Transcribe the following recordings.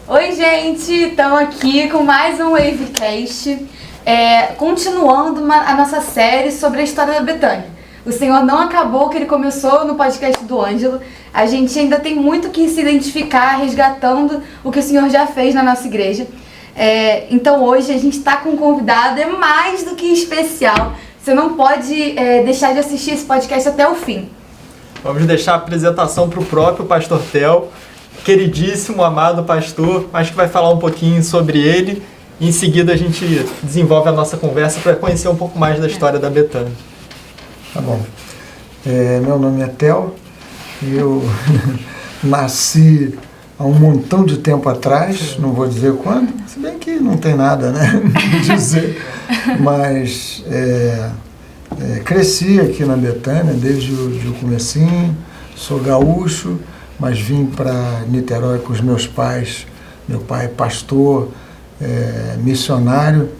Oi, gente! Estamos aqui com mais um Wavecast, continuando a nossa série sobre a história da Betânia. O Senhor não acabou o que ele começou no podcast do Ângelo. A gente ainda tem muito que se identificar, resgatando o que o Senhor já fez na nossa igreja. Então hoje a gente está com um convidado, mais do que especial. Você não pode deixar de assistir esse podcast até o fim. Vamos deixar a apresentação para o próprio pastor Theo, queridíssimo, amado pastor, mas que vai falar um pouquinho sobre ele. E em seguida a gente desenvolve a nossa conversa para conhecer um pouco mais da história da Betânia. Tá bom. Meu nome é Theo, eu nasci há um montão de tempo atrás, não vou dizer quando, se bem que não tem nada, né, dizer, mas cresci aqui na Betânia desde o comecinho, sou gaúcho, mas vim para Niterói com os meus pais. Meu pai é pastor, missionário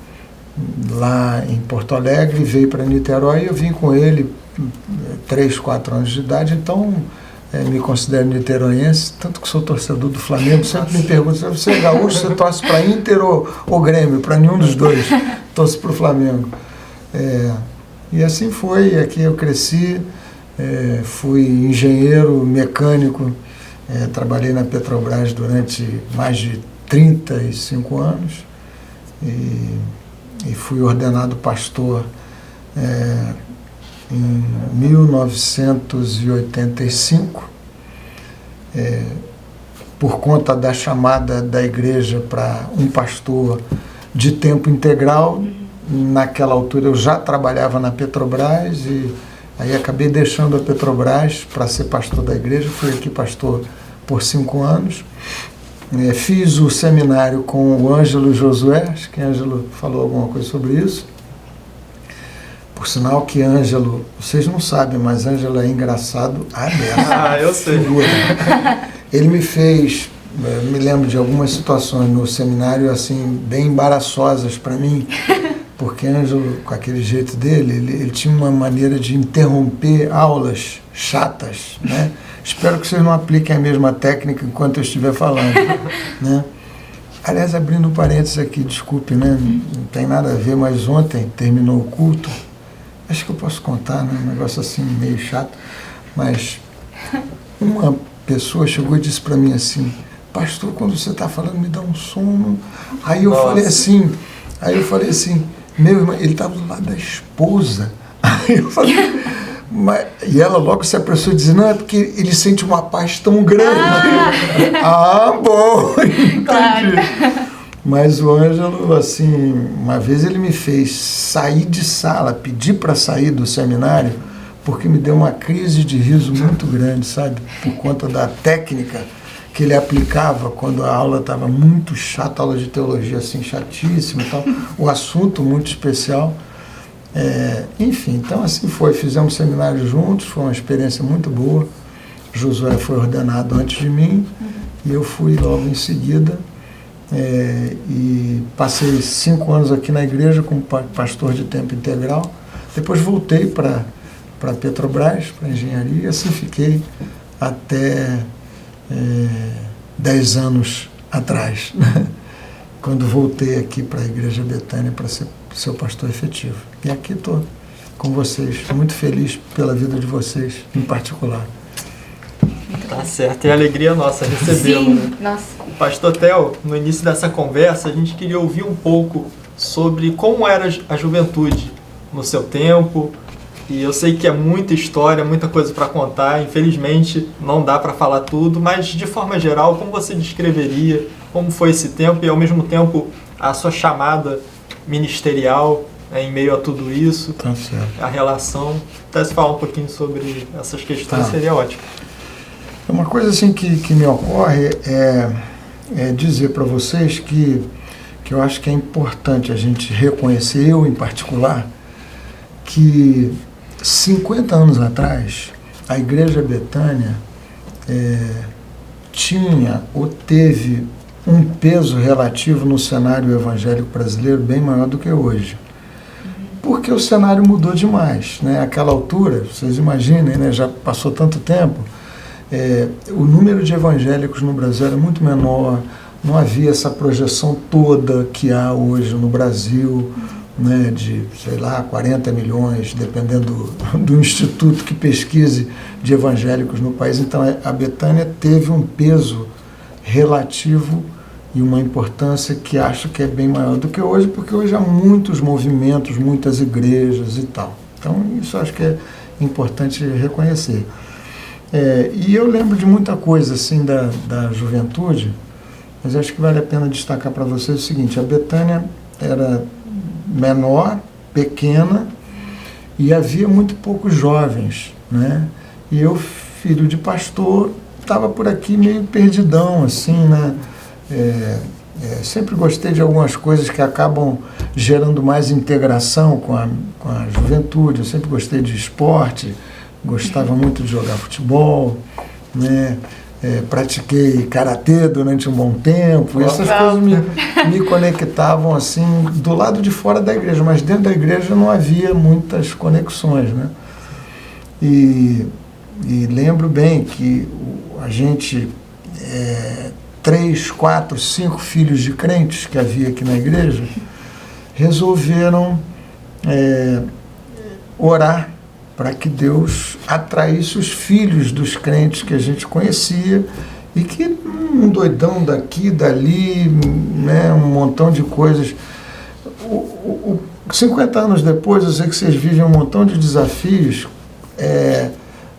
lá em Porto Alegre, veio para Niterói e eu vim com ele 3, 4 anos de idade, então me considero niteroiense, tanto que sou torcedor do Flamengo. Sempre me perguntam, você é gaúcho, você torce para Inter ou Grêmio? Para nenhum dos dois, torço para o Flamengo. E assim foi, aqui eu cresci, fui engenheiro mecânico, trabalhei na Petrobras durante mais de 35 anos e fui ordenado pastor em 1985, por conta da chamada da igreja para um pastor de tempo integral. Naquela altura eu já trabalhava na Petrobras e aí acabei deixando a Petrobras para ser pastor da igreja. Fui aqui pastor por 5 anos. Fiz o seminário com o Ângelo Josué, acho que o Ângelo falou alguma coisa sobre isso. Por sinal que Ângelo, vocês não sabem, mas Ângelo é engraçado a beça. Eu sei. Ele me fez, me lembro de algumas situações no seminário assim, bem embaraçosas para mim, porque Ângelo, com aquele jeito dele, ele tinha uma maneira de interromper aulas chatas, né? Espero que vocês não apliquem a mesma técnica enquanto eu estiver falando, né? Aliás, abrindo um parênteses aqui, desculpe, né? Não tem nada a ver, mas ontem terminou o culto. Acho que eu posso contar, né? Um negócio assim, meio chato. Mas uma pessoa chegou e disse para mim assim, pastor, quando você está falando, me dá um sono. Aí eu falei assim, meu irmão, ele estava do lado da esposa. Aí eu falei, e ela logo se apressou e disse, não, é porque ele sente uma paz tão grande. Bom, entendi. Claro. Mas o Ângelo, assim, uma vez ele me fez sair de sala, pedir para sair do seminário, porque me deu uma crise de riso muito grande, sabe? Por conta da técnica que ele aplicava quando a aula estava muito chata, aula de teologia, assim, chatíssima e tal, o assunto muito especial. Enfim, então assim foi, fizemos seminário juntos, foi uma experiência muito boa. Josué foi ordenado antes de mim e eu fui logo em seguida. E passei 5 anos aqui na igreja como pastor de tempo integral. Depois voltei para Petrobras, para engenharia, e assim fiquei até 10 anos atrás, quando voltei aqui para a Igreja Betânia para ser seu pastor efetivo. E aqui estou com vocês, muito feliz pela vida de vocês em particular. Tá certo, é alegria nossa recebê-lo. Sim, né? nossa. Pastor Theo, no início dessa conversa, a gente queria ouvir um pouco sobre como era a juventude no seu tempo. E eu sei que é muita história, muita coisa para contar. Infelizmente, não dá para falar tudo, mas de forma geral, como você descreveria como foi esse tempo e, ao mesmo tempo, a sua chamada ministerial em meio a tudo isso, Tá certo. a relação? Até se falar um pouquinho sobre essas questões seria ótimo. Uma coisa assim que me ocorre é dizer para vocês que eu acho que é importante a gente reconhecer, eu em particular, que 50 anos atrás a Igreja Betânia tinha ou teve um peso relativo no cenário evangélico brasileiro bem maior do que hoje. Porque o cenário mudou demais, né? Àquela altura, vocês imaginem, né? Já passou tanto tempo, o número de evangélicos no Brasil era muito menor, não havia essa projeção toda que há hoje no Brasil, né, de, sei lá, 40 milhões, dependendo do instituto que pesquise, de evangélicos no país. Então a Betânia teve um peso relativo e uma importância que acho que é bem maior do que hoje, porque hoje há muitos movimentos, muitas igrejas e tal. Então isso acho que é importante reconhecer. E eu lembro de muita coisa assim da juventude, mas acho que vale a pena destacar para vocês o seguinte: a Betânia era menor, pequena, e havia muito poucos jovens, né? E eu, filho de pastor, estava por aqui meio perdidão, assim, né? Sempre gostei de algumas coisas que acabam gerando mais integração com a juventude. Eu sempre gostei de esporte, gostava muito de jogar futebol, né? Pratiquei karatê durante um bom tempo. Essas coisas me conectavam assim do lado de fora da igreja, mas dentro da igreja não havia muitas conexões, né? E lembro bem que a gente, 3, 4, 5 filhos de crentes que havia aqui na igreja, resolveram orar para que Deus atraísse os filhos dos crentes que a gente conhecia e que um doidão daqui, dali, né, um montão de coisas. 50 anos depois, eu sei que vocês vivem um montão de desafios,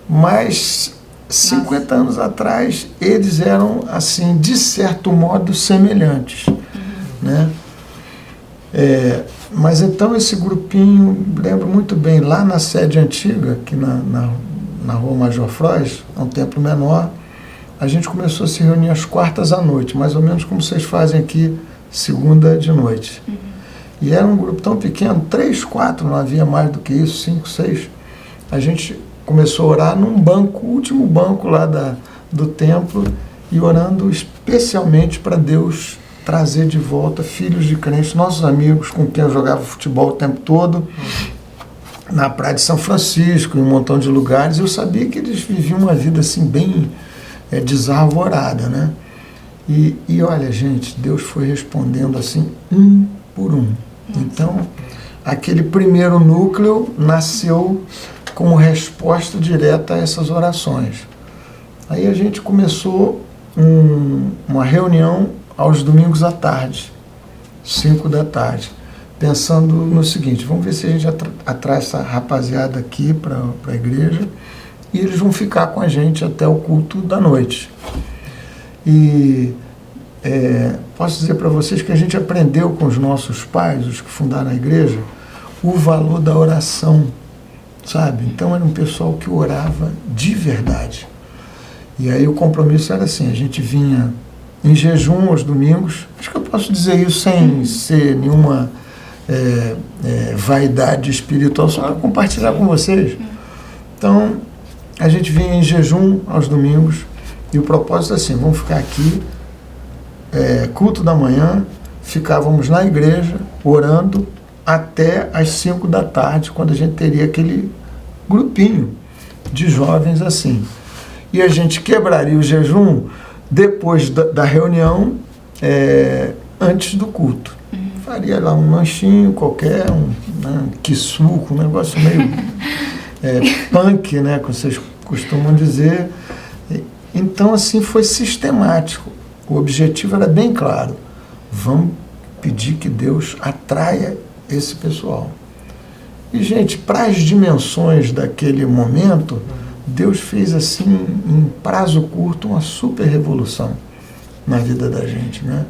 mas 50 anos atrás eles eram, assim, de certo modo, semelhantes, né? Mas então esse grupinho, lembro muito bem, lá na sede antiga, aqui na Rua Major Frois, um templo menor, a gente começou a se reunir às quartas à noite, mais ou menos como vocês fazem aqui, segunda de noite. E era um grupo tão pequeno, 3, 4, não havia mais do que isso, 5, 6. A gente começou a orar num banco, o último banco lá do templo, e orando especialmente para Deus trazer de volta filhos de crentes, nossos amigos com quem eu jogava futebol o tempo todo, na Praia de São Francisco, em um montão de lugares. Eu sabia que eles viviam uma vida assim bem desarvorada, né? E olha, gente, Deus foi respondendo assim, um por um. Então, aquele primeiro núcleo nasceu como resposta direta a essas orações. Aí a gente começou uma reunião aos domingos à tarde, 5 da tarde, pensando no seguinte: vamos ver se a gente atrai essa rapaziada aqui para a igreja e eles vão ficar com a gente até o culto da noite. E posso dizer para vocês que a gente aprendeu com os nossos pais, os que fundaram a igreja, o valor da oração, sabe? Então era um pessoal que orava de verdade. E aí o compromisso era assim: a gente vinha em jejum aos domingos. Acho que eu posso dizer isso sem ser nenhuma vaidade espiritual, só para compartilhar com vocês. Então, a gente vinha em jejum aos domingos e o propósito é assim: vamos ficar aqui, culto da manhã, ficávamos na igreja orando até às 5 da tarde, quando a gente teria aquele grupinho de jovens assim. E a gente quebraria o jejum depois da reunião, antes do culto. Faria lá um lanchinho qualquer, um suco, um negócio meio punk, né, como vocês costumam dizer. Então, assim, foi sistemático. O objetivo era bem claro: vamos pedir que Deus atraia esse pessoal. E, gente, para as dimensões daquele momento, Deus fez, assim, em prazo curto, uma super revolução na vida da gente, né?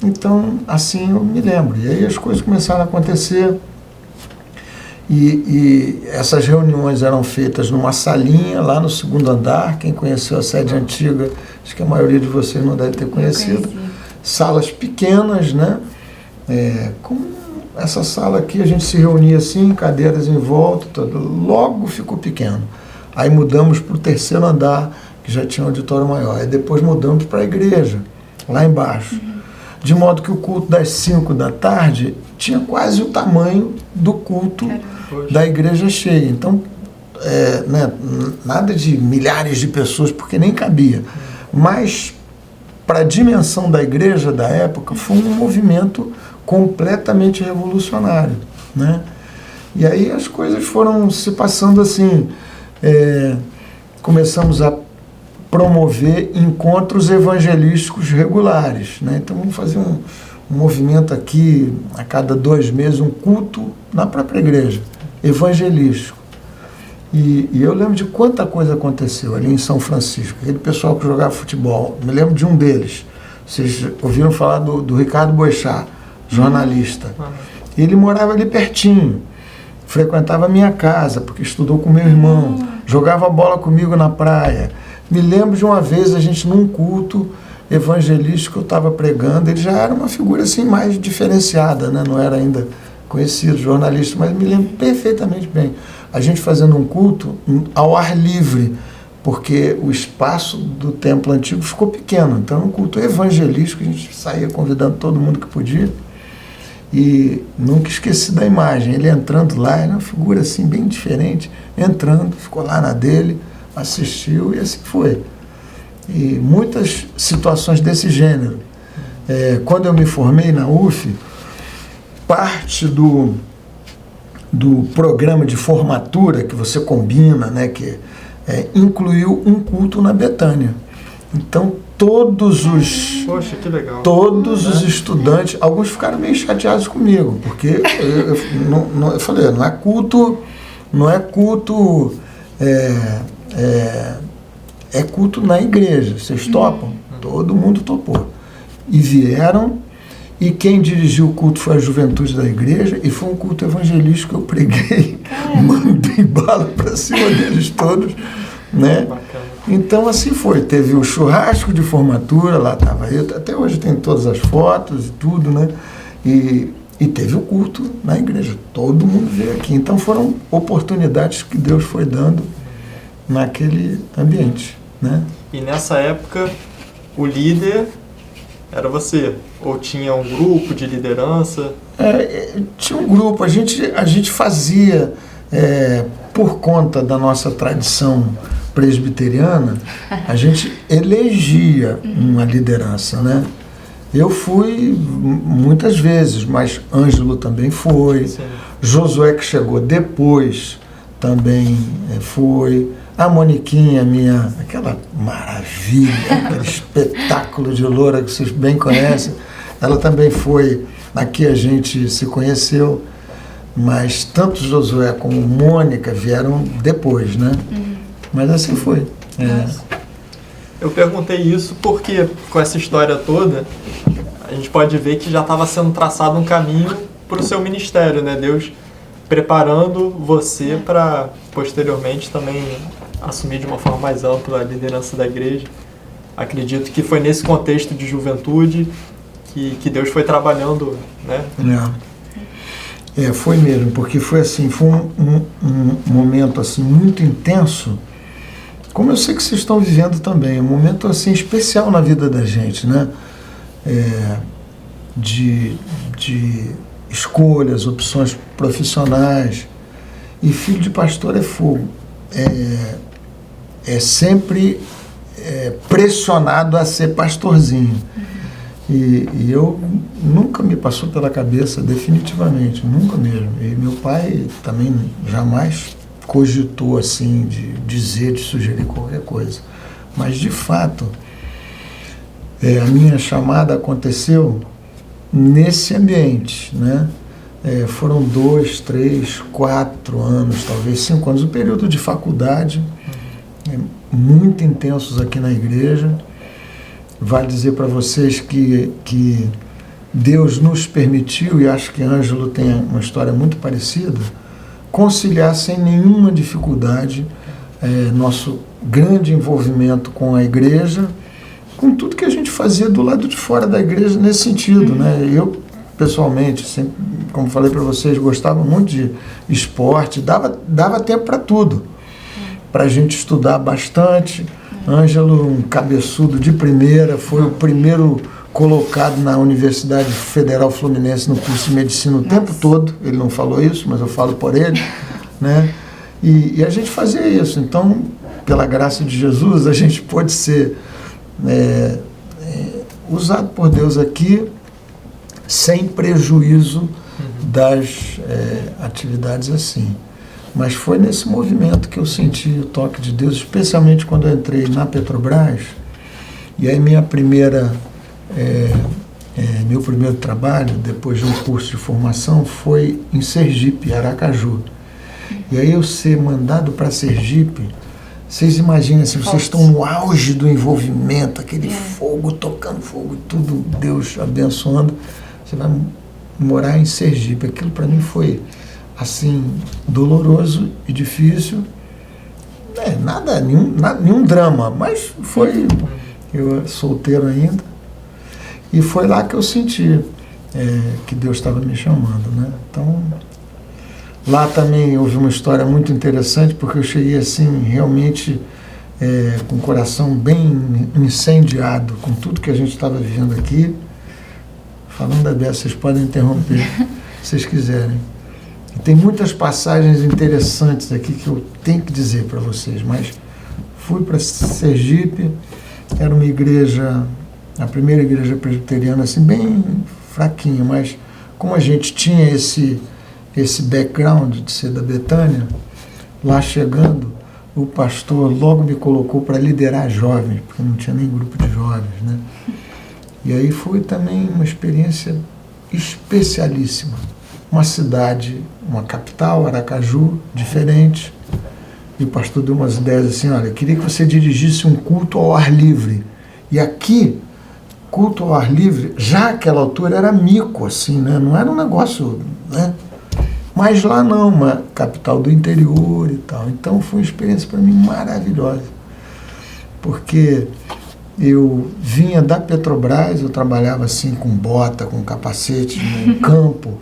Então, assim, eu me lembro. E aí as coisas começaram a acontecer. E essas reuniões eram feitas numa salinha lá no 2º andar. Quem conheceu a sede antiga, acho que a maioria de vocês não deve ter conhecido. Salas pequenas, né? Como essa sala aqui, a gente se reunia assim, cadeiras em volta, logo ficou pequeno. Aí mudamos para o 3º andar, que já tinha um auditório maior. Aí depois mudamos para a igreja, lá embaixo. De modo que o culto das 5 da tarde tinha quase o tamanho do culto da igreja cheia. Então, nada de milhares de pessoas, porque nem cabia. Mas para a dimensão da igreja da época, foi um movimento completamente revolucionário, né? E aí as coisas foram se passando assim, começamos a promover encontros evangelísticos regulares, né? Então vamos fazer um movimento aqui, a cada 2 meses, um culto na própria igreja, evangelístico. E eu lembro de quanta coisa aconteceu ali em São Francisco, aquele pessoal que jogava futebol, me lembro de um deles, vocês ouviram falar do Ricardo Boechat, jornalista. Ele morava ali pertinho, frequentava a minha casa, porque estudou com meu irmão, jogava bola comigo na praia. Me lembro de uma vez, a gente num culto evangelístico, eu estava pregando, ele já era uma figura assim mais diferenciada, né? Não era ainda conhecido, jornalista, mas me lembro perfeitamente bem. A gente fazendo um culto ao ar livre, porque o espaço do templo antigo ficou pequeno, então um culto evangelístico, a gente saía convidando todo mundo que podia, e nunca esqueci da imagem, ele entrando lá, era uma figura assim bem diferente, entrando, ficou lá na dele, assistiu e assim foi. E muitas situações desse gênero. Quando eu me formei na UF, parte do programa de formatura que você combina, né, que incluiu um culto na Betânia. Então Poxa, que legal. Todos os estudantes, alguns ficaram meio chateados comigo, porque eu falei, não é culto culto na igreja, vocês topam? Todo mundo topou. E vieram, e quem dirigiu o culto foi a juventude da igreja, e foi um culto evangelístico que eu preguei, mandei bala para cima deles todos, né? Então assim foi, teve o churrasco de formatura, lá estava eu, até hoje tem todas as fotos e tudo, né? E teve o culto na igreja, todo mundo veio aqui. Então foram oportunidades que Deus foi dando naquele ambiente, né? E nessa época, o líder era você? Ou tinha um grupo de liderança? Tinha um grupo, a gente fazia, por conta da nossa tradição presbiteriana, a gente elegia uma liderança, né? Eu fui muitas vezes, mas Ângelo também foi. Sim. Josué, que chegou depois, também foi. A Moniquinha, aquela maravilha, aquele espetáculo de loura que vocês bem conhecem, ela também foi. Aqui a gente se conheceu, mas tanto Josué como Mônica vieram depois, né? Mas assim foi. Eu perguntei isso porque, com essa história toda, a gente pode ver que já estava sendo traçado um caminho para o seu ministério, né? Deus preparando você para, posteriormente, também assumir de uma forma mais ampla a liderança da igreja. Acredito que foi nesse contexto de juventude que Deus foi trabalhando, né? Foi mesmo, porque foi assim, foi um momento assim muito intenso, como eu sei que vocês estão vivendo também, um momento assim especial na vida da gente, né? De escolhas, opções profissionais, e filho de pastor é fogo, sempre pressionado a ser pastorzinho. E eu nunca me passou pela cabeça, definitivamente, nunca mesmo. E meu pai também jamais cogitou assim de dizer, de sugerir qualquer coisa. Mas de fato, a minha chamada aconteceu nesse ambiente, né? Foram 2, 3, 4 anos, talvez 5 anos, um período de faculdade, muito intensos aqui na igreja. Vale dizer para vocês que Deus nos permitiu, e acho que Ângelo tem uma história muito parecida, conciliar sem nenhuma dificuldade nosso grande envolvimento com a igreja, com tudo que a gente fazia do lado de fora da igreja nesse sentido, né? Eu, pessoalmente, sempre, como falei para vocês, gostava muito de esporte, dava tempo para tudo, para a gente estudar bastante. Ângelo, um cabeçudo de primeira, foi o primeiro colocado na Universidade Federal Fluminense no curso de medicina o tempo todo. Ele não falou isso, mas eu falo por ele, né? E a gente fazia isso. Então, pela graça de Jesus, a gente pôde ser usado por Deus aqui, sem prejuízo das atividades assim. Mas foi nesse movimento que eu senti o toque de Deus, especialmente quando eu entrei na Petrobras. E aí meu primeiro trabalho, depois de um curso de formação, foi em Sergipe, Aracaju. E aí eu ser mandado para Sergipe, vocês imaginem, assim, vocês estão no auge do envolvimento, aquele fogo, tocando fogo e tudo, Deus abençoando, você vai morar em Sergipe. Aquilo para mim foi, assim, doloroso e difícil. Nenhum drama, mas foi, eu solteiro ainda, e foi lá que eu senti que Deus estava me chamando, né? Então, lá também houve uma história muito interessante, porque eu cheguei assim, realmente, com o coração bem incendiado com tudo que a gente estava vivendo aqui. Falando da Bíblia, vocês podem interromper se vocês quiserem. E tem muitas passagens interessantes aqui que eu tenho que dizer para vocês, mas fui para Sergipe, era uma igreja, a primeira igreja presbiteriana, assim, bem fraquinha, mas como a gente tinha esse background de ser da Betânia, lá chegando, o pastor logo me colocou para liderar jovens, porque não tinha nem grupo de jovens, né? E aí foi também uma experiência especialíssima. Uma cidade, uma capital, Aracaju, diferente. E o pastor deu umas ideias assim, olha, eu queria que você dirigisse um culto ao ar livre. E aqui, culto ao ar livre, já àquela altura era mico, assim, né? Não era um negócio, né? Mas lá não, uma capital do interior e tal. Então foi uma experiência para mim maravilhosa. Porque eu vinha da Petrobras, eu trabalhava assim com bota, com capacete no campo,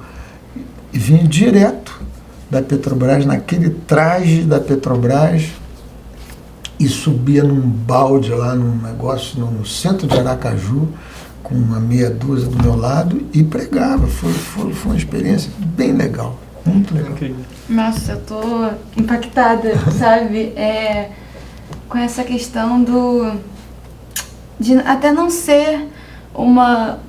e vinha direto da Petrobras, naquele traje da Petrobras, e subia num balde lá, num negócio no centro de Aracaju, com uma meia dúzia do meu lado, e pregava. Foi uma experiência bem legal, muito legal. Nossa, eu tô impactada, sabe? Com essa questão de até não ser uma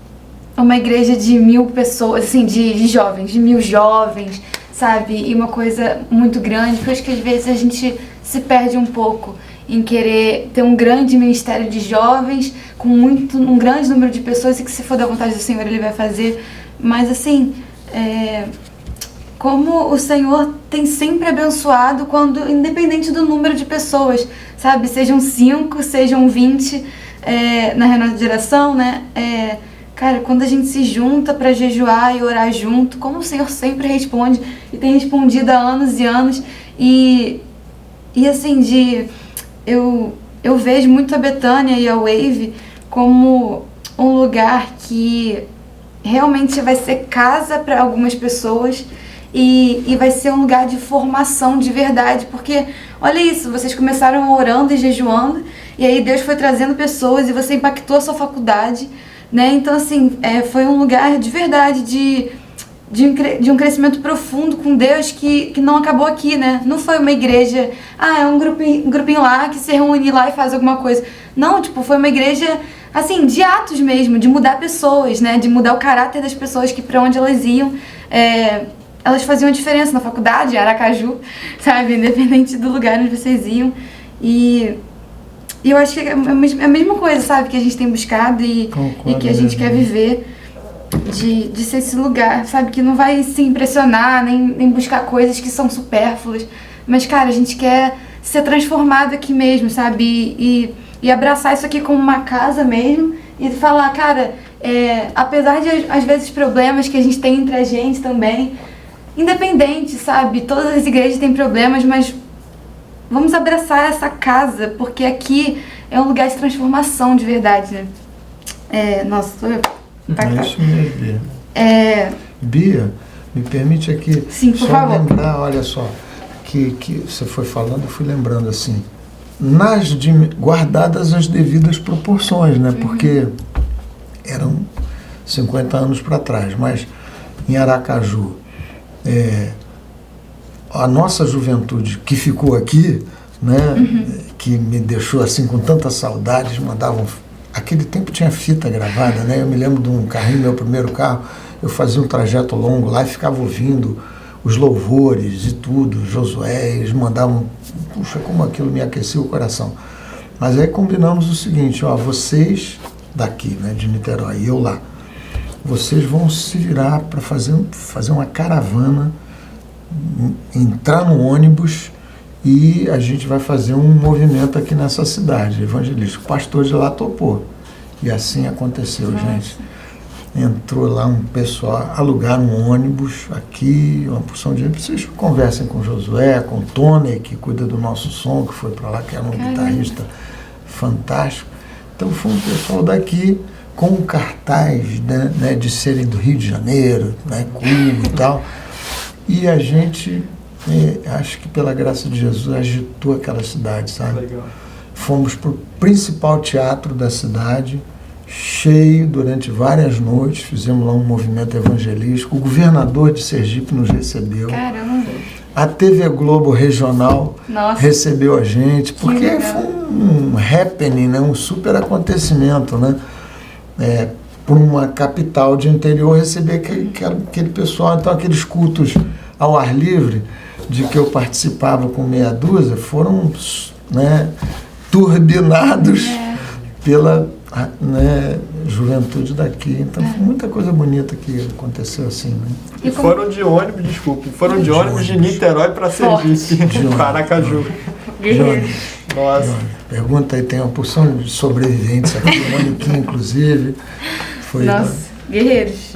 igreja de 1000 pessoas, assim, de jovens, de 1000 jovens, sabe? E uma coisa muito grande, porque eu acho que às vezes a gente se perde um pouco em querer ter um grande ministério de jovens, com um grande número de pessoas, e que se for da vontade do Senhor Ele vai fazer. Mas assim, como o Senhor tem sempre abençoado, independente do número de pessoas, sabe? Sejam 5, sejam 20, na renovação de geração, né? Cara, quando a gente se junta para jejuar e orar junto, como o Senhor sempre responde, e tem respondido há anos e anos, e assim, eu vejo muito a Betânia e a Wave como um lugar que realmente vai ser casa para algumas pessoas, e vai ser um lugar de formação de verdade, porque olha isso, vocês começaram orando e jejuando, e aí Deus foi trazendo pessoas, e você impactou a sua faculdade, né? Então assim, foi um lugar de verdade, de um crescimento profundo com Deus, que não acabou aqui, né? Não foi uma igreja, é um grupinho lá que se reúne lá e faz alguma coisa. Não, foi uma igreja, assim, de atos mesmo, de mudar pessoas, né? De mudar o caráter das pessoas, que para onde elas iam, elas faziam a diferença na faculdade, Aracaju, sabe? Independente do lugar onde vocês iam. E eu acho que é a mesma coisa, sabe? Que a gente tem buscado e que a gente quer viver. De ser esse lugar, sabe? Que não vai se impressionar, nem buscar coisas que são supérfluas. Mas, cara, a gente quer ser transformado aqui mesmo, sabe? E abraçar isso aqui como uma casa mesmo. E falar, cara, apesar de, às vezes, problemas que a gente tem entre a gente também, independente, sabe? Todas as igrejas têm problemas, mas vamos abraçar essa casa, porque aqui é um lugar de transformação de verdade, né? Nossa, tô impactada. É isso mesmo, Bia. Bia, me permite aqui. Sim, por só favor. Lembrar, olha só, que você foi falando, eu fui lembrando assim, guardadas as devidas proporções, né? Porque eram 50 anos para trás, mas em Aracaju, a nossa juventude que ficou aqui, né? Que me deixou assim com tantas saudades, mandavam aquele tempo tinha fita gravada, né? Eu me lembro de um carrinho, meu primeiro carro, eu fazia um trajeto longo lá e ficava ouvindo os louvores e tudo, Josué, eles mandavam, puxa, como aquilo me aquecia o coração. Mas aí combinamos o seguinte, ó, vocês daqui, né, de Niterói, e eu lá, vocês vão se virar para fazer uma caravana, entrar no ônibus e a gente vai fazer um movimento aqui nessa cidade evangelística. O pastor de lá topou. E assim aconteceu, gente. Entrou lá um pessoal, alugaram um ônibus aqui, uma porção de gente. Vocês conversem com o Josué, com o Tony, que cuida do nosso som, que foi para lá, que era um guitarrista fantástico. Então foi um pessoal daqui com um cartaz, né, de serem do Rio de Janeiro, né, Cuba e tal. E a gente, acho que pela graça de Jesus, agitou aquela cidade, sabe? Legal. Fomos para o principal teatro da cidade, cheio durante várias noites, fizemos lá um movimento evangelístico, o governador de Sergipe nos recebeu. Caramba! A TV Globo Regional recebeu a gente, porque foi um happening, né? Um super acontecimento, né? Por uma capital de interior receber aquele pessoal. Então aqueles cultos ao ar livre, de que eu participava com meia dúzia, foram, né, turbinados pela, né, juventude daqui. Então foi muita coisa bonita que aconteceu assim, né? E foram de ônibus, foram de ônibus de Niterói para Sergipe, Paracaju. Nossa. Pergunta aí, tem uma porção de sobreviventes aqui, o Maniquim, inclusive. Foi, nossa, guerreiros.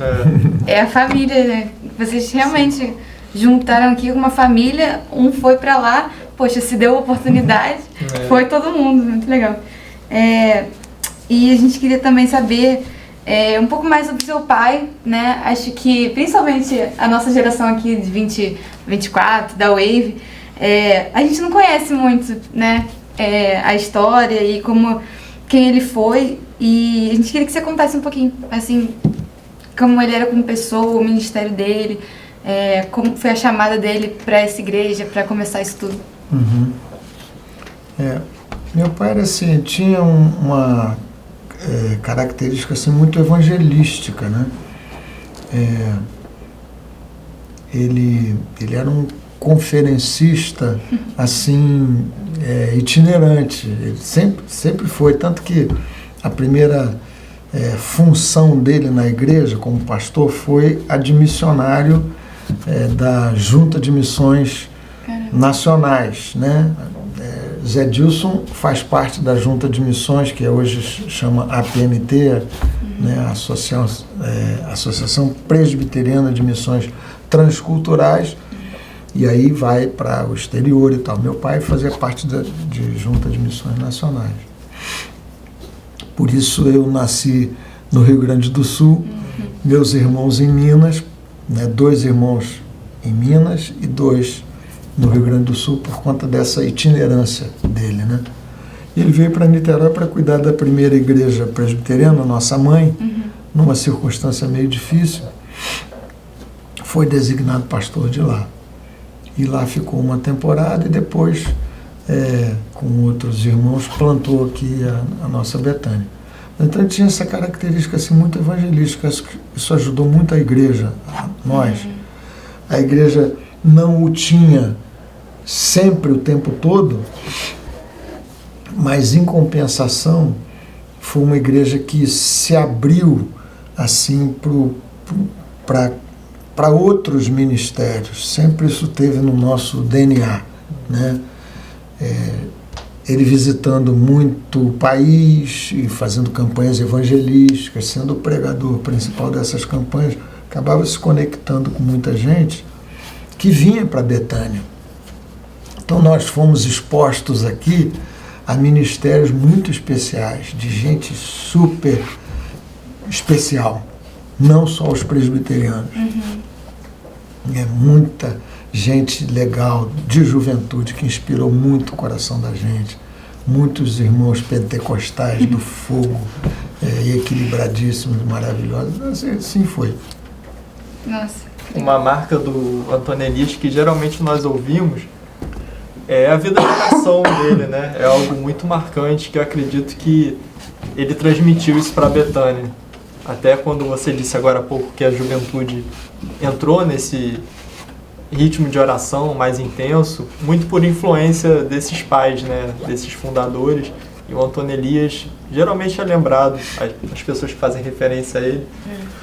É a família, né? Vocês realmente juntaram aqui uma família, um foi pra lá, poxa, se deu a oportunidade, foi todo mundo, muito legal. E a gente queria também saber um pouco mais sobre o seu pai, né? Acho que, principalmente a nossa geração aqui de 24, da Wave, a gente não conhece muito, né? A história e quem ele foi, e a gente queria que você contasse um pouquinho, assim, como ele era como pessoa, o ministério dele, como foi a chamada dele para essa igreja, para começar isso tudo. Uhum. Meu pai era assim, tinha uma característica assim, muito evangelística, né? Ele era um conferencista assim, itinerante. Ele sempre foi, tanto que a primeira função dele na igreja como pastor foi a de missionário da Junta de Missões Nacionais, né? Zé Dilson faz parte da Junta de Missões, que hoje chama APMT, né? Associação Presbiteriana de Missões Transculturais, e aí vai para o exterior e tal. Meu pai fazia parte de Junta de Missões Nacionais. Por isso eu nasci no Rio Grande do Sul, meus irmãos em Minas, né? 2 irmãos em Minas e 2 no Rio Grande do Sul, por conta dessa itinerância dele, né? Ele veio para Niterói para cuidar da primeira igreja presbiteriana, nossa mãe, numa circunstância meio difícil. Foi designado pastor de lá. E lá ficou uma temporada e depois, com outros irmãos, plantou aqui a nossa Betânia. Então tinha essa característica assim, muito evangelística. Isso ajudou muito a igreja, nós. A igreja não o tinha sempre o tempo todo, mas em compensação foi uma igreja que se abriu assim para outros ministérios. Sempre isso teve no nosso DNA, né? Ele visitando muito o país e fazendo campanhas evangelísticas, sendo o pregador principal dessas campanhas, acabava se conectando com muita gente que vinha para Betânia. Então nós fomos expostos aqui a ministérios muito especiais, de gente super especial, não só os presbiterianos. Muita gente legal, de juventude, que inspirou muito o coração da gente. Muitos irmãos pentecostais do fogo, equilibradíssimos, maravilhosos. Assim foi. Nossa. Uma marca do Antônio Elias que geralmente nós ouvimos é a vida de oração dele, né? É algo muito marcante que eu acredito que ele transmitiu isso para Betânia. Até quando você disse agora há pouco que a juventude entrou nesse ritmo de oração mais intenso, muito por influência desses pais, né, desses fundadores. E o Antônio Elias geralmente é lembrado, as pessoas que fazem referência a ele,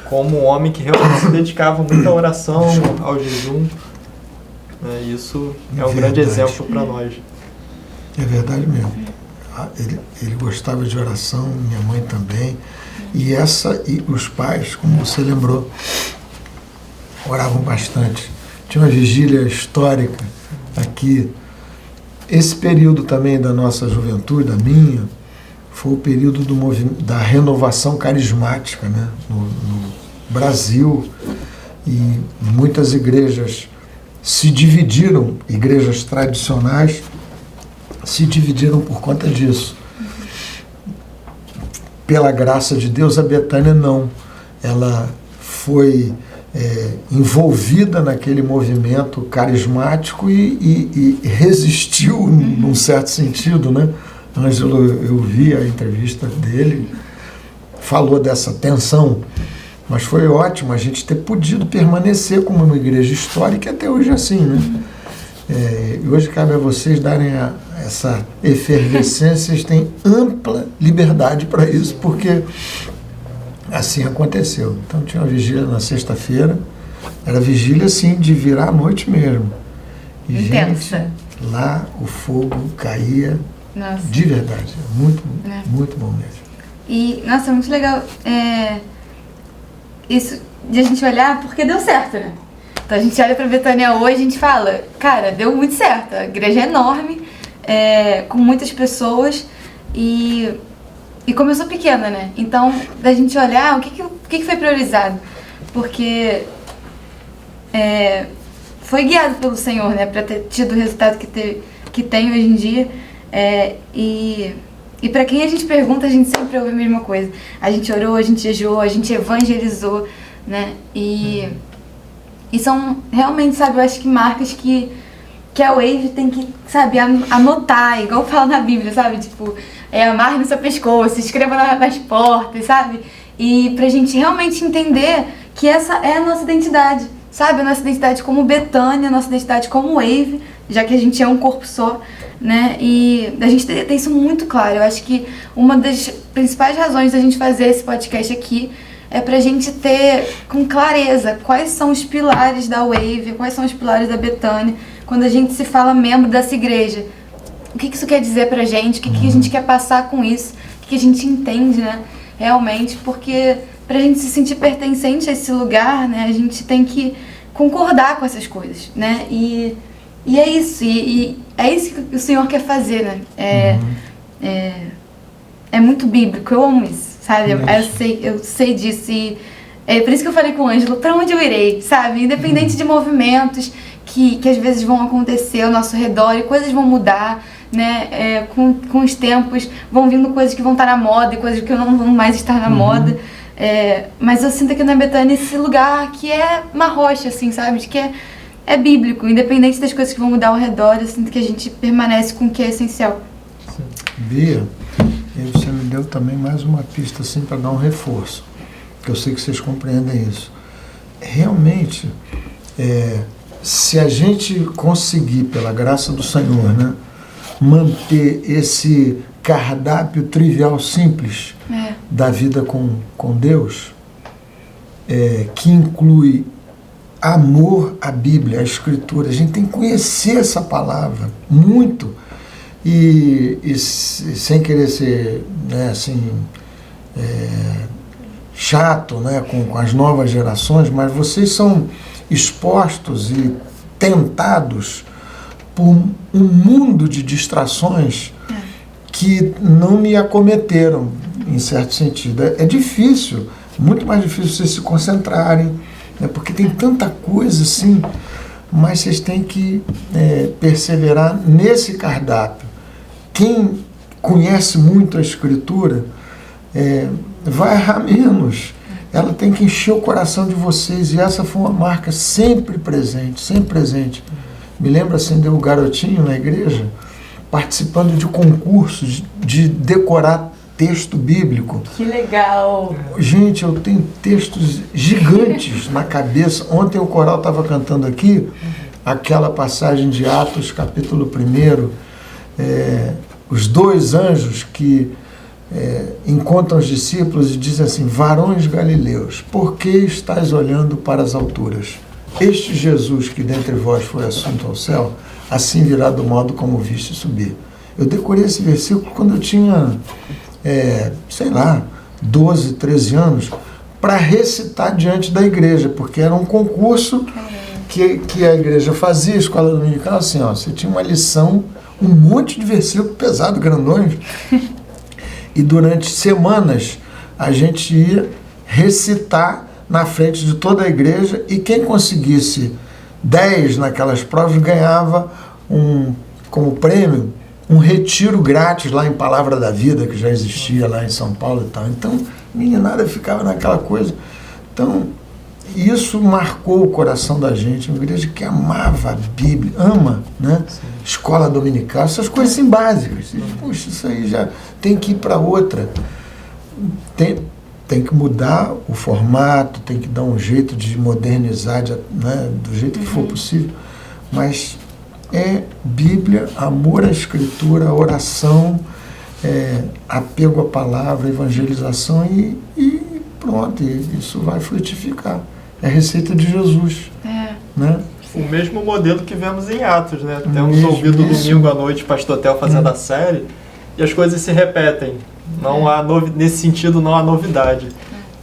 como um homem que realmente se dedicava muito à oração, ao jejum. Isso é um grande exemplo para nós. É verdade mesmo. Ele gostava de oração, minha mãe também. E os pais, como você lembrou, oravam bastante. Tinha uma vigília histórica aqui. Esse período também da nossa juventude, da minha, foi o período da renovação carismática, né? No Brasil. E muitas igrejas se dividiram, igrejas tradicionais, se dividiram por conta disso. Pela graça de Deus, a Betânia não. Ela foi envolvida naquele movimento carismático e resistiu, num certo sentido, né? Ângelo, eu vi a entrevista dele, falou dessa tensão, mas foi ótimo a gente ter podido permanecer como uma igreja histórica, e até hoje é assim, né? E hoje cabe a vocês darem essa efervescência, vocês têm ampla liberdade para isso, porque assim aconteceu. Então tinha uma vigília na sexta-feira, era vigília assim de virar à noite mesmo. E intensa. Gente, lá o fogo caía. Nossa. De verdade, muito bom mesmo. E, nossa, muito legal isso de a gente olhar, porque deu certo, né? Então a gente olha pra Betânia hoje e a gente fala, cara, deu muito certo, a igreja é enorme, com muitas pessoas e começou pequena, né? Então, da gente olhar, o que foi priorizado? Porque foi guiado pelo Senhor, né? Pra ter tido o resultado que tem hoje em dia. E para quem a gente pergunta, a gente sempre ouve a mesma coisa. A gente orou, a gente jejuou, a gente evangelizou, né? E são realmente, sabe, eu acho que marcas que a Wave tem que, sabe, anotar, igual fala na Bíblia, sabe? Tipo, amarre no seu pescoço, escreva nas portas, sabe? E pra gente realmente entender que essa é a nossa identidade, sabe? A nossa identidade como Betânia, a nossa identidade como Wave, já que a gente é um corpo só, né? E a gente tem isso muito claro. Eu acho que uma das principais razões da gente fazer esse podcast aqui é pra gente ter com clareza quais são os pilares da Wave, quais são os pilares da Betânia, quando a gente se fala membro dessa igreja. O que isso quer dizer pra gente, o que a gente quer passar com isso, o que a gente entende, né, realmente, porque pra gente se sentir pertencente a esse lugar, né, a gente tem que concordar com essas coisas, né, e é isso, e é isso que o Senhor quer fazer, né, é muito bíblico, eu amo isso. Sabe, eu sei disso e é por isso que eu falei com o Ângelo, pra onde eu irei, sabe? Independente de movimentos que às vezes vão acontecer ao nosso redor e coisas vão mudar, né? Com os tempos vão vindo coisas que vão estar na moda e coisas que não vão mais estar na moda. Mas eu sinto aqui na Betânia esse lugar que é uma rocha, assim, sabe? De que é bíblico, independente das coisas que vão mudar ao redor, eu sinto que a gente permanece com o que é essencial. Sim. Bia, e você me deu também mais uma pista assim para dar um reforço, que eu sei que vocês compreendem isso. Realmente, se a gente conseguir, pela graça do Senhor, né, manter esse cardápio trivial simples da vida com Deus, que inclui amor à Bíblia, à Escritura, a gente tem que conhecer essa palavra muito. E sem querer ser, né, assim, chato, né, com as novas gerações, mas vocês são expostos e tentados por um mundo de distrações que não me acometeram, em certo sentido. É difícil, muito mais difícil vocês se concentrarem, né, porque tem tanta coisa assim, mas vocês têm que perseverar nesse cardápio. Quem conhece muito a Escritura vai errar menos. Ela tem que encher o coração de vocês, e essa foi uma marca sempre presente, sempre presente. Me lembro assim, de um garotinho na igreja participando de concursos de decorar texto bíblico. Que legal! Gente, eu tenho textos gigantes na cabeça. Ontem o coral estava cantando aqui aquela passagem de Atos, capítulo 1, os dois anjos que encontram os discípulos e dizem assim: varões galileus, por que estáis olhando para as alturas? Este Jesus que dentre vós foi assunto ao céu, assim virá do modo como viste subir. Eu decorei esse versículo quando eu tinha, 12, 13 anos, para recitar diante da igreja, porque era um concurso que a igreja fazia, a escola dominical, assim, você tinha uma lição, um monte de versículo pesado, grandões, e durante semanas a gente ia recitar na frente de toda a igreja, e quem conseguisse 10 naquelas provas ganhava como prêmio um retiro grátis lá em Palavra da Vida, que já existia lá em São Paulo e tal. Então, meninada ficava naquela coisa. Então, isso marcou o coração da gente, uma igreja que amava a Bíblia, ama, né? Escola dominical, essas coisas assim básicas. Puxa, isso aí já tem que ir para outra. Tem que mudar o formato, tem que dar um jeito de modernizar, né, do jeito que for possível, mas é Bíblia, amor à Escritura, oração, apego à palavra, evangelização e pronto, isso vai frutificar. É a receita de Jesus. Né? O mesmo modelo que vemos em Atos, né? Temos ouvido domingo à noite o Pastor Theo fazendo a série e as coisas se repetem. Não há nesse sentido não há novidade.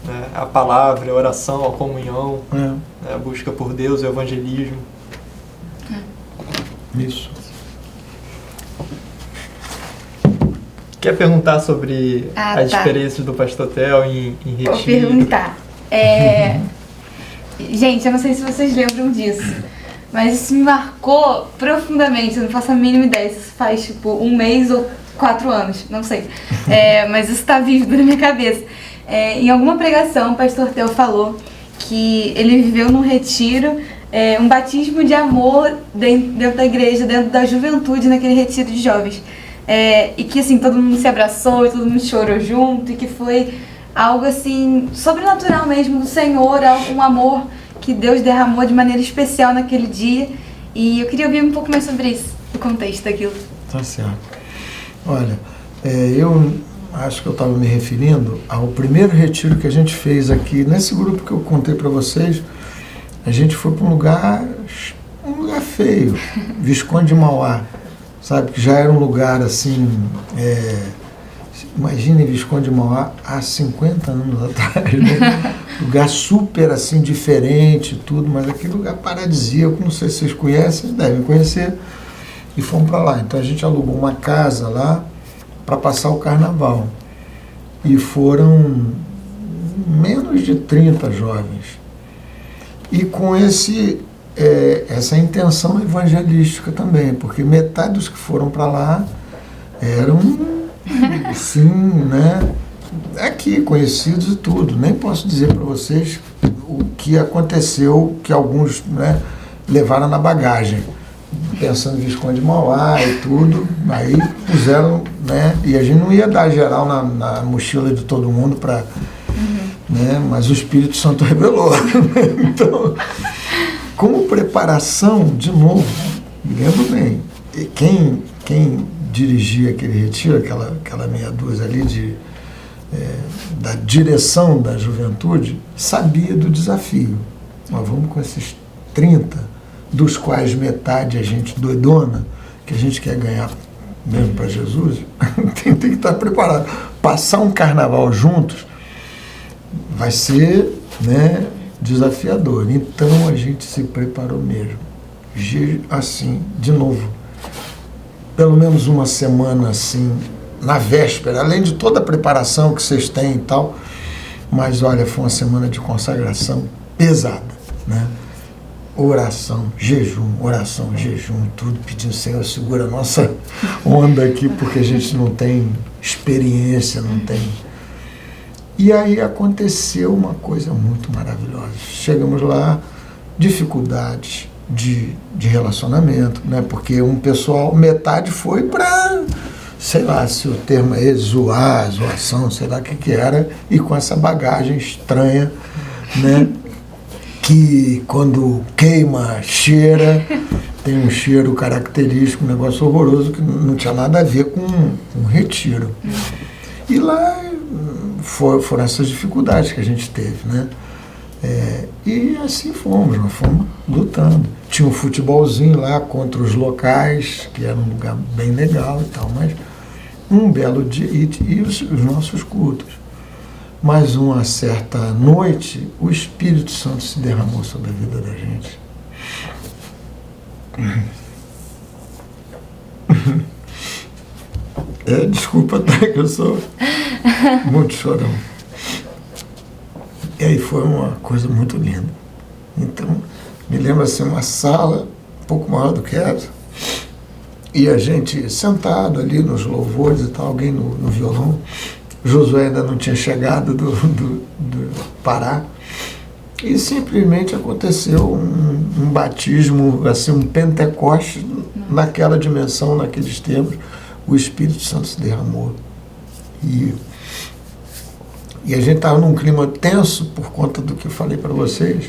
Né? A palavra, a oração, a comunhão, né? A busca por Deus, o evangelismo. Isso. Quer perguntar sobre as experiências do Pastor Theo em retiro? Vou perguntar. Gente, eu não sei se vocês lembram disso, mas isso me marcou profundamente. Eu não faço a mínima ideia se isso faz tipo 1 mês ou 4 anos, não sei. Mas isso está vívido na minha cabeça. Em alguma pregação, o Pastor Theo falou que ele viveu num retiro, um batismo de amor dentro da igreja, dentro da juventude, naquele retiro de jovens. E que assim, todo mundo se abraçou, todo mundo chorou junto, e que foi algo assim, sobrenatural mesmo do Senhor, um amor que Deus derramou de maneira especial naquele dia. E eu queria ouvir um pouco mais sobre isso, o contexto daquilo. Tá certo. Olha, eu acho que eu estava me referindo ao primeiro retiro que a gente fez aqui, nesse grupo que eu contei para vocês. A gente foi para um lugar feio, Visconde de Mauá, sabe, que já era um lugar assim, imagine Visconde de Mauá há 50 anos atrás, né? Lugar super assim, diferente, tudo, mas aquele lugar paradisíaco, não sei se vocês conhecem, devem conhecer, e fomos para lá. Então a gente alugou uma casa lá para passar o carnaval, e foram menos de 30 jovens. E com essa intenção evangelística também, porque metade dos que foram para lá eram, sim, né, aqui, conhecidos e tudo. Nem posso dizer para vocês o que aconteceu, que alguns, né, levaram na bagagem, pensando em Visconde de Mauá e tudo, aí puseram, né, e a gente não ia dar geral na mochila de todo mundo para... Né? Mas o Espírito Santo revelou. Então, como preparação, de novo, me lembro bem, quem dirigia aquele retiro, aquela meia dúzia ali da direção da juventude, sabia do desafio. Nós vamos com esses 30, dos quais metade a gente doidona, que a gente quer ganhar mesmo para Jesus, tem que estar preparado. Passar um carnaval juntos vai ser, né, desafiador. Então a gente se preparou mesmo. Assim, de novo, pelo menos uma semana assim, na véspera, além de toda a preparação que vocês têm e tal, mas olha, foi uma semana de consagração pesada, né? Oração, jejum, tudo pedindo, Senhor, segura a nossa onda aqui, porque a gente não tem experiência, não tem... E aí aconteceu uma coisa muito maravilhosa. Chegamos lá, dificuldades de relacionamento, né? Porque um pessoal, metade foi para sei lá se o termo é zoação, sei lá o que era, e com essa bagagem estranha, né? Que quando queima, cheira, tem um cheiro característico, um negócio horroroso que não tinha nada a ver com um retiro. E lá foram essas dificuldades que a gente teve, né? E assim nós fomos lutando. Tinha um futebolzinho lá contra os locais, que era um lugar bem legal e tal, mas um belo dia, e os nossos cultos. Mas uma certa noite, o Espírito Santo se derramou sobre a vida da gente. Desculpa, tá, que eu sou muito chorão. E aí foi uma coisa muito linda. Então, me lembra assim, uma sala um pouco maior do que essa, e a gente sentado ali nos louvores e tal, alguém no violão. Josué ainda não tinha chegado do Pará. E simplesmente aconteceu um batismo, assim, um Pentecoste naquela dimensão, naqueles termos. O Espírito Santo se derramou. E a gente estava num clima tenso por conta do que eu falei para vocês.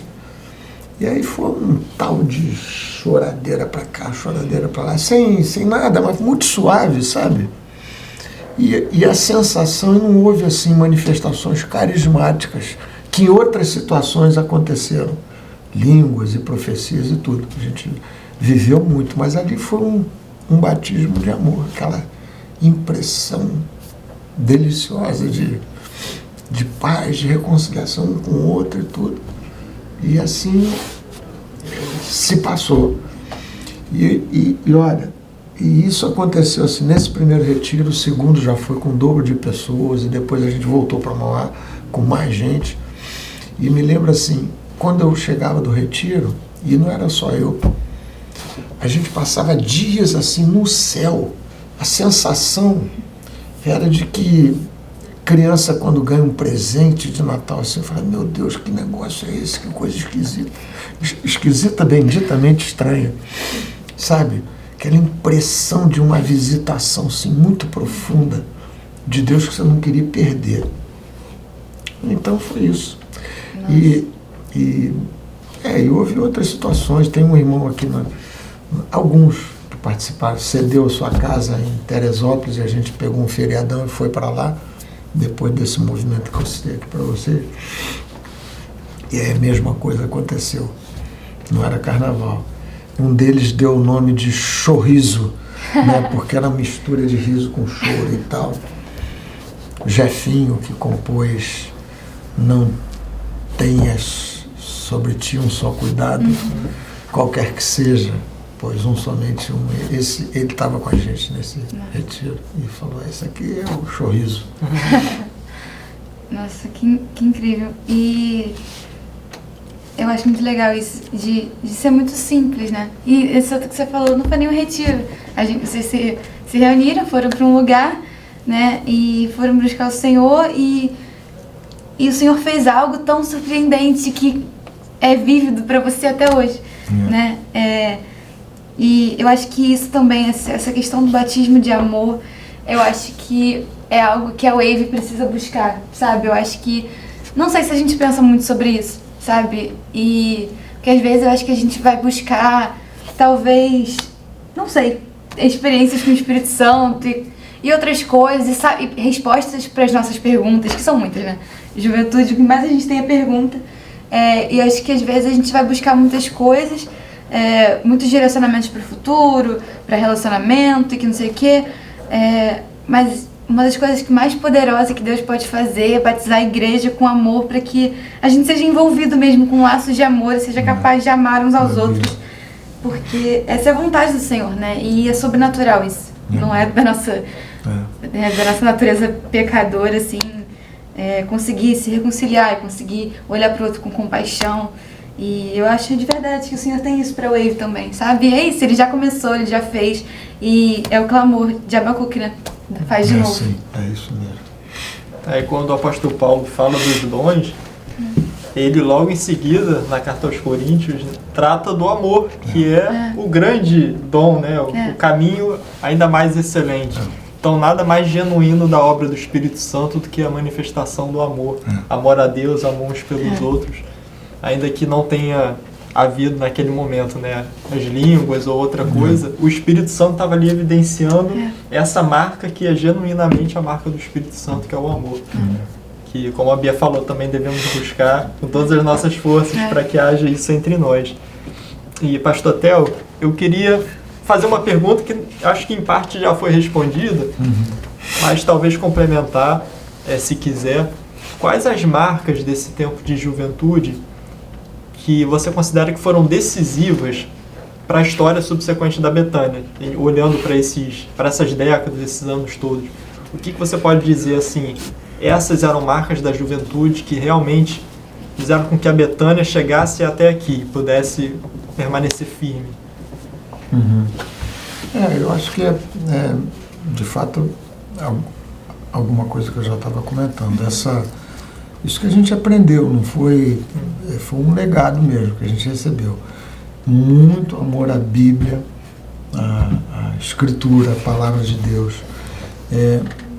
E aí foi um tal de choradeira para cá, choradeira para lá, sem nada, mas muito suave, sabe? E a sensação, não houve assim manifestações carismáticas que em outras situações aconteceram. Línguas e profecias e tudo. A gente viveu muito, mas ali foi um batismo de amor, aquela impressão deliciosa de paz, de reconciliação um com o outro e tudo. E assim se passou. E olha, e isso aconteceu assim, nesse primeiro retiro. O segundo já foi com o dobro de pessoas, e depois a gente voltou para Mauá com mais gente. E me lembro assim, quando eu chegava do retiro, e não era só eu, a gente passava dias assim no céu. A sensação era de que criança, quando ganha um presente de Natal, assim, fala, meu Deus, que negócio é esse? Que coisa esquisita. Esquisita, benditamente estranha. Sabe? Aquela impressão de uma visitação, assim, muito profunda de Deus que você não queria perder. Então foi isso. E houve outras situações. Tem um irmão aqui, alguns que participaram, cedeu a sua casa em Teresópolis, e a gente pegou um feriadão e foi para lá, depois desse movimento que eu citei aqui para vocês. E a mesma coisa aconteceu. Não era carnaval. Um deles deu o nome de Chorriso, né, porque era mistura de riso com choro e tal. Jefinho, que compôs Não Tenhas Sobre Ti Um Só Cuidado, qualquer que seja, pois um somente um. Ele estava com a gente nesse retiro e falou, esse aqui é o Chorriso. Nossa, que incrível. E eu acho muito legal isso, de ser muito simples, né? E esse outro que você falou não foi nenhum retiro. Vocês se reuniram, foram para um lugar, né? E foram buscar o Senhor, e o Senhor fez algo tão surpreendente que é vívido para você até hoje, né? E eu acho que isso também, essa questão do batismo de amor, eu acho que é algo que a Wave precisa buscar, sabe? Eu acho que, não sei se a gente pensa muito sobre isso, sabe? E porque às vezes eu acho que a gente vai buscar, talvez, não sei, experiências com o Espírito Santo e outras coisas, e respostas para as nossas perguntas, que são muitas, né? Juventude, o que mais a gente tem é pergunta. E acho que às vezes a gente vai buscar muitas coisas, muitos direcionamentos para o futuro, para relacionamento e que não sei o quê. Mas uma das coisas que mais poderosa que Deus pode fazer é batizar a igreja com amor, para que a gente seja envolvido mesmo com laços de amor e seja capaz de amar uns aos outros. Porque essa é a vontade do Senhor, né? E é sobrenatural isso. Não é da nossa natureza pecadora, assim, conseguir se reconciliar e conseguir olhar para o outro com compaixão. E eu acho de verdade que o Senhor tem isso para a Wave também, sabe? E é isso, Ele já começou, Ele já fez. E é o clamor de Abacuque, né? Faz de novo. Sim, é isso mesmo. Aí quando o apóstolo Paulo fala dos dons, ele logo em seguida, na carta aos Coríntios, trata do amor, que é o grande dom, né? O caminho ainda mais excelente. Então, nada mais genuíno da obra do Espírito Santo do que a manifestação do amor. Amor a Deus, amor uns pelos outros. Ainda que não tenha havido naquele momento, né, as línguas ou outra coisa, o Espírito Santo estava ali evidenciando essa marca que é genuinamente a marca do Espírito Santo, que é o amor. Que, como a Bia falou, também devemos buscar com todas as nossas forças para que haja isso entre nós. E, Pastor Theo, eu queria fazer uma pergunta que acho que em parte já foi respondida, mas talvez complementar, se quiser. Quais as marcas desse tempo de juventude que você considera que foram decisivas para a história subsequente da Betânia, olhando para essas décadas, esses anos todos? O que você pode dizer assim, essas eram marcas da juventude que realmente fizeram com que a Betânia chegasse até aqui, pudesse permanecer firme? Eu acho que de fato, alguma coisa que eu já estava comentando. Isso que a gente aprendeu, não foi um legado mesmo que a gente recebeu. Muito amor à Bíblia, à Escritura, à Palavra de Deus.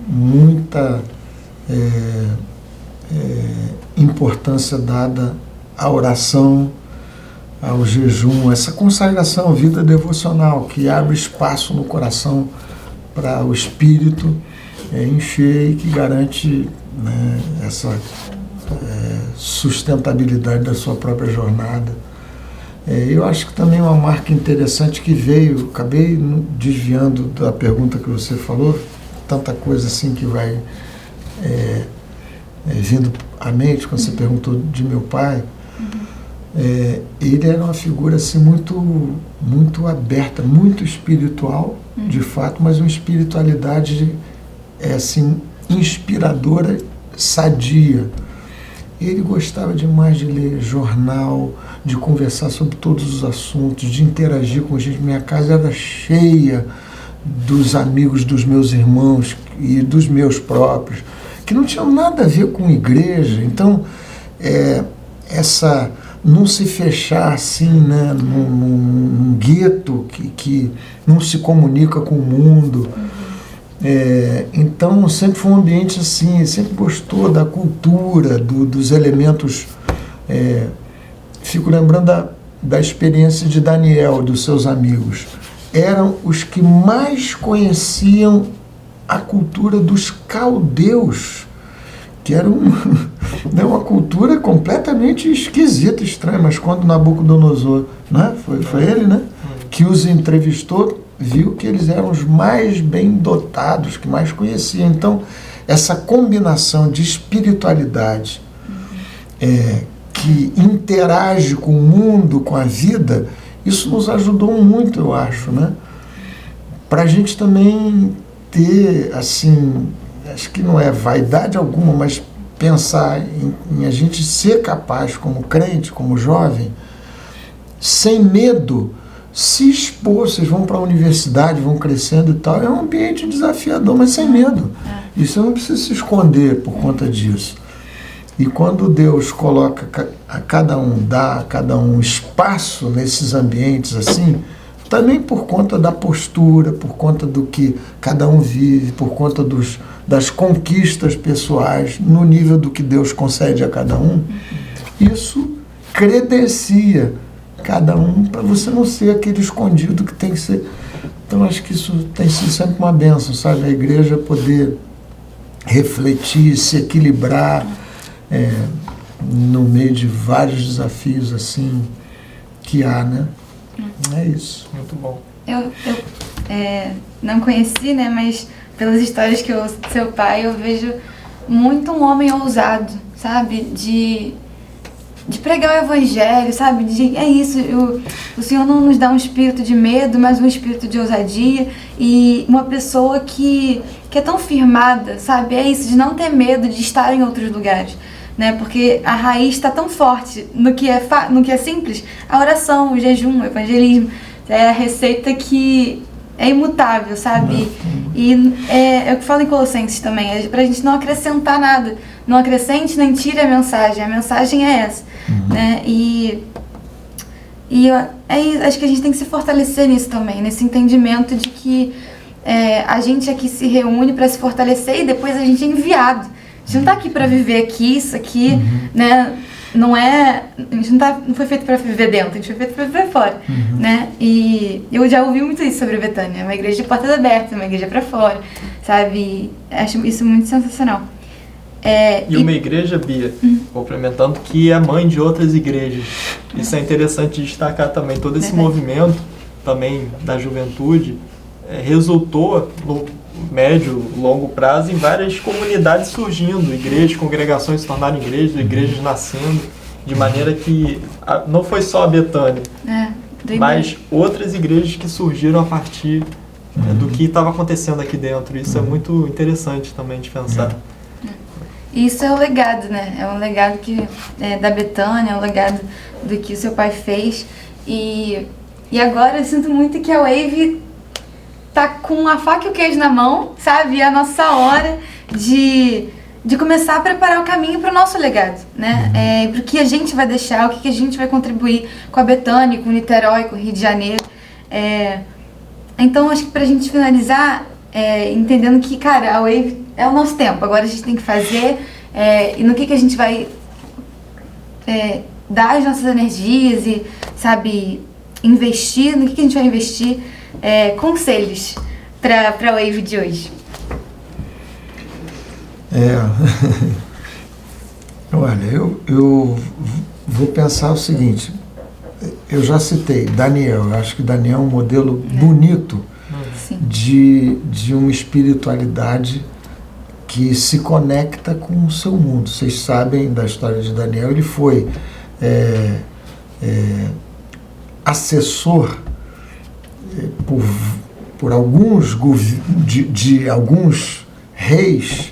Muita importância dada à oração, ao jejum, essa consagração, vida devocional, que abre espaço no coração para o Espírito encher e que garante, né, essa sustentabilidade da sua própria jornada. Eu acho que também uma marca interessante que veio, acabei desviando da pergunta que você falou, tanta coisa assim que vai vindo à mente quando você perguntou de meu pai. Ele era uma figura assim, muito aberta, muito espiritual, de fato, mas uma espiritualidade assim, inspiradora, sadia. Ele gostava demais de ler jornal, de conversar sobre todos os assuntos, de interagir com gente. Minha casa era cheia dos amigos dos meus irmãos e dos meus próprios, que não tinham nada a ver com igreja. Então, não se fechar assim, né, num gueto que não se comunica com o mundo. Então sempre foi um ambiente assim, sempre gostou da cultura, dos elementos. Fico lembrando da experiência de Daniel, dos seus amigos. Eram os que mais conheciam a cultura dos caldeus, que era uma cultura completamente esquisita, estranha, mas quando Nabucodonosor, né, foi ele, né, que os entrevistou, viu que eles eram os mais bem dotados, que mais conheciam. Então, essa combinação de espiritualidade que interage com o mundo, com a vida, isso nos ajudou muito, eu acho, né? Para a gente também ter, assim, acho que não é vaidade alguma, mas pensar em a gente ser capaz, como crente, como jovem, sem medo, se expor. Vocês vão para a universidade, vão crescendo e tal, é um ambiente desafiador, mas sem medo. E você não precisa se esconder por conta disso. E quando Deus coloca a cada um, dá a cada um espaço nesses ambientes assim, também por conta da postura, por conta do que cada um vive, por conta das conquistas pessoais, no nível do que Deus concede a cada um, isso credencia cada um para você não ser aquele escondido que tem que ser. Então acho que isso tem sido sempre uma bênção, sabe? A igreja poder refletir, se equilibrar no meio de vários desafios assim que há, né? É isso. Muito bom. Eu não conheci, né, mas pelas histórias que eu ouço do seu pai, eu vejo muito um homem ousado, sabe? De pregar o evangelho, sabe? O Senhor não nos dá um espírito de medo, mas um espírito de ousadia, e uma pessoa que é tão firmada, sabe? É isso, de não ter medo de estar em outros lugares, né? Porque a raiz está tão forte no que é simples, a oração, o jejum, o evangelismo, é a receita que é imutável, sabe? E é o que fala em Colossenses também, é pra gente não acrescentar nada, não acrescente nem tire a mensagem é essa, né? Acho que a gente tem que se fortalecer nisso também, nesse entendimento de que a gente aqui se reúne para se fortalecer e depois a gente é enviado. A gente não tá aqui para viver aqui, isso aqui, né? Não é... A gente não foi feito para viver dentro, a gente foi feito para viver fora, né? E eu já ouvi muito isso sobre a Betânia. É uma igreja de portas abertas, uma igreja para fora, sabe? Acho isso muito sensacional. E uma igreja, Bia, complementando, que é mãe de outras igrejas. Isso é interessante destacar também. Todo esse movimento também da juventude resultou no médio, longo prazo em várias comunidades surgindo, igrejas, congregações se tornaram igrejas nascendo, de maneira que não foi só a Betânia, mas outras igrejas que surgiram a partir do que estava acontecendo aqui dentro. Isso é muito interessante também de pensar. Isso é o legado, né? É um legado da Betânia, é um legado do que o seu pai fez. E agora eu sinto muito que a Wave tá com a faca e o queijo na mão, sabe? E é a nossa hora de começar a preparar o caminho para o nosso legado, né? Para o que a gente vai deixar, o que a gente vai contribuir com a Betânia, com o Niterói, com o Rio de Janeiro. Então, acho que para a gente finalizar, entendendo que, cara, a Wave é o nosso tempo, agora a gente tem que fazer, e no que a gente vai dar as nossas energias e, sabe, investir, no que a gente vai investir, conselhos para a Wave de hoje. Olha, eu vou pensar o seguinte, eu já citei Daniel, eu acho que Daniel é um modelo bonito de uma espiritualidade que se conecta com o seu mundo. Vocês sabem da história de Daniel, ele foi assessor por alguns de alguns reis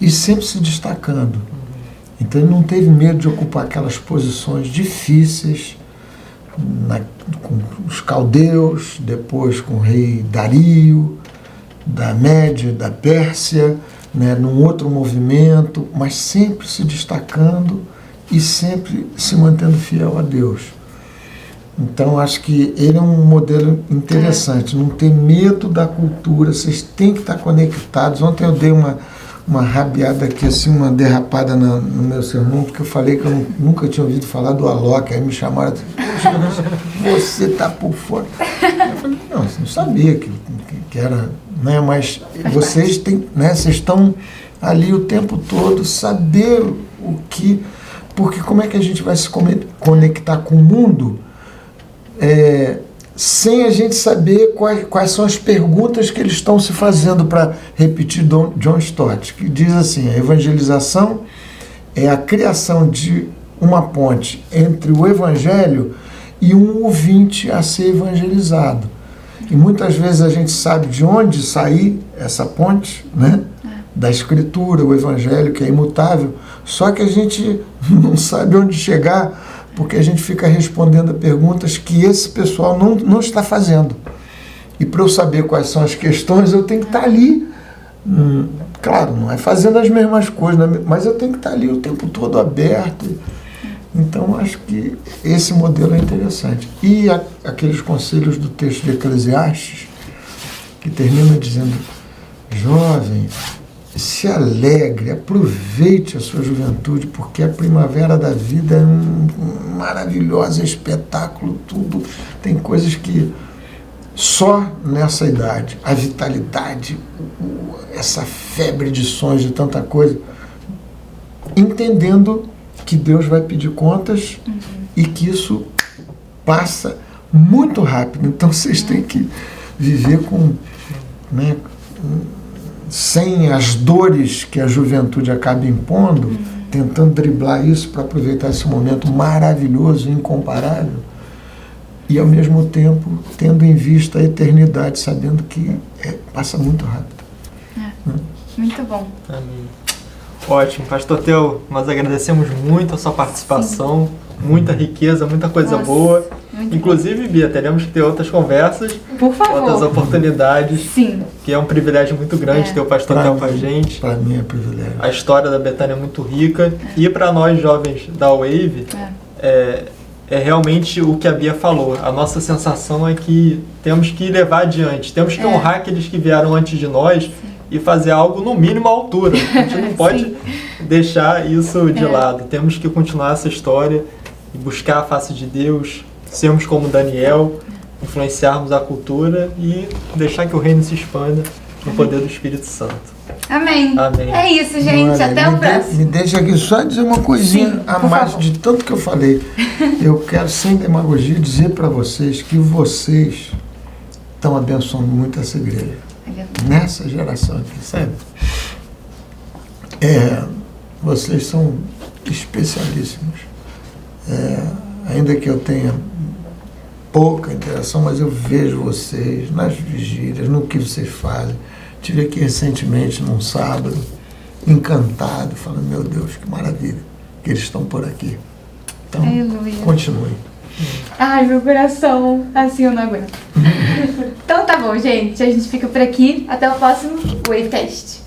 e sempre se destacando. Então ele não teve medo de ocupar aquelas posições difíceis com os caldeus, depois com o rei Dario, da Média, da Pérsia, né, num outro movimento, mas sempre se destacando e sempre se mantendo fiel a Deus. Então, acho que ele é um modelo interessante, não ter medo da cultura, vocês têm que estar conectados. Ontem eu dei uma rabiada aqui, assim, uma derrapada no meu sermão, porque eu falei que eu nunca tinha ouvido falar do Alok, aí me chamaram, você está por fora. Eu falei, não, você não sabia que era, né, mas vocês têm, né, vocês estão ali o tempo todo, saber o que, porque como é que a gente vai se conectar com o mundo sem a gente saber quais são as perguntas que eles estão se fazendo, para repetir John Stott, que diz assim: a evangelização é a criação de uma ponte entre o evangelho e um ouvinte a ser evangelizado. E muitas vezes a gente sabe de onde sair essa ponte, né? Da escritura, o evangelho que é imutável, só que a gente não sabe onde chegar, porque a gente fica respondendo a perguntas que esse pessoal não está fazendo. E para eu saber quais são as questões, eu tenho que estar ali, claro, não é fazendo as mesmas coisas, mas eu tenho que estar ali o tempo todo aberto. Então, acho que esse modelo é interessante. E aqueles conselhos do texto de Eclesiastes, que termina dizendo: jovem, se alegre, aproveite a sua juventude, porque a primavera da vida é um maravilhoso espetáculo, tudo. Tem coisas que só nessa idade, a vitalidade, essa febre de sonhos, de tanta coisa, entendendo que Deus vai pedir contas e que isso passa muito rápido. Então vocês têm que viver com, né, sem as dores que a juventude acaba impondo, tentando driblar isso para aproveitar esse momento maravilhoso, incomparável, e ao mesmo tempo tendo em vista a eternidade, sabendo que passa muito rápido. Muito bom. Amém. Ótimo. Pastor Theo, nós agradecemos muito a sua participação. Sim. Muita riqueza, muita coisa boa. Inclusive, Bia, teremos que ter outras conversas, por favor, outras oportunidades. Sim. Que é um privilégio muito grande ter o Pastor Theo com a gente. Para mim é privilégio. A história da Betânia é muito rica. E para nós, jovens da Wave, é realmente o que a Bia falou. A nossa sensação é que temos que levar adiante, temos que honrar aqueles que vieram antes de nós e fazer algo no mínimo à altura. A gente não pode deixar isso de lado. Temos que continuar essa história e buscar a face de Deus, sermos como Daniel, influenciarmos a cultura e deixar que o reino se expanda no poder do Espírito Santo. Amém. Amém. É isso, gente. Olha, até o próximo. Me deixa aqui só dizer uma coisinha Sim, a por mais favor. de tanto que eu falei. Eu quero, sem demagogia, dizer para vocês que vocês estão abençoando muito essa igreja. Nessa geração aqui, sabe? Vocês são especialíssimos. Ainda que eu tenha pouca interação, mas eu vejo vocês nas vigílias, no que vocês fazem. Estive aqui recentemente, num sábado, encantado, falando, meu Deus, que maravilha, que eles estão por aqui. Então, Aleluia. continue. Ai, meu coração. Assim eu não aguento. Então tá bom, gente. A gente fica por aqui. Até o próximo Wavecast.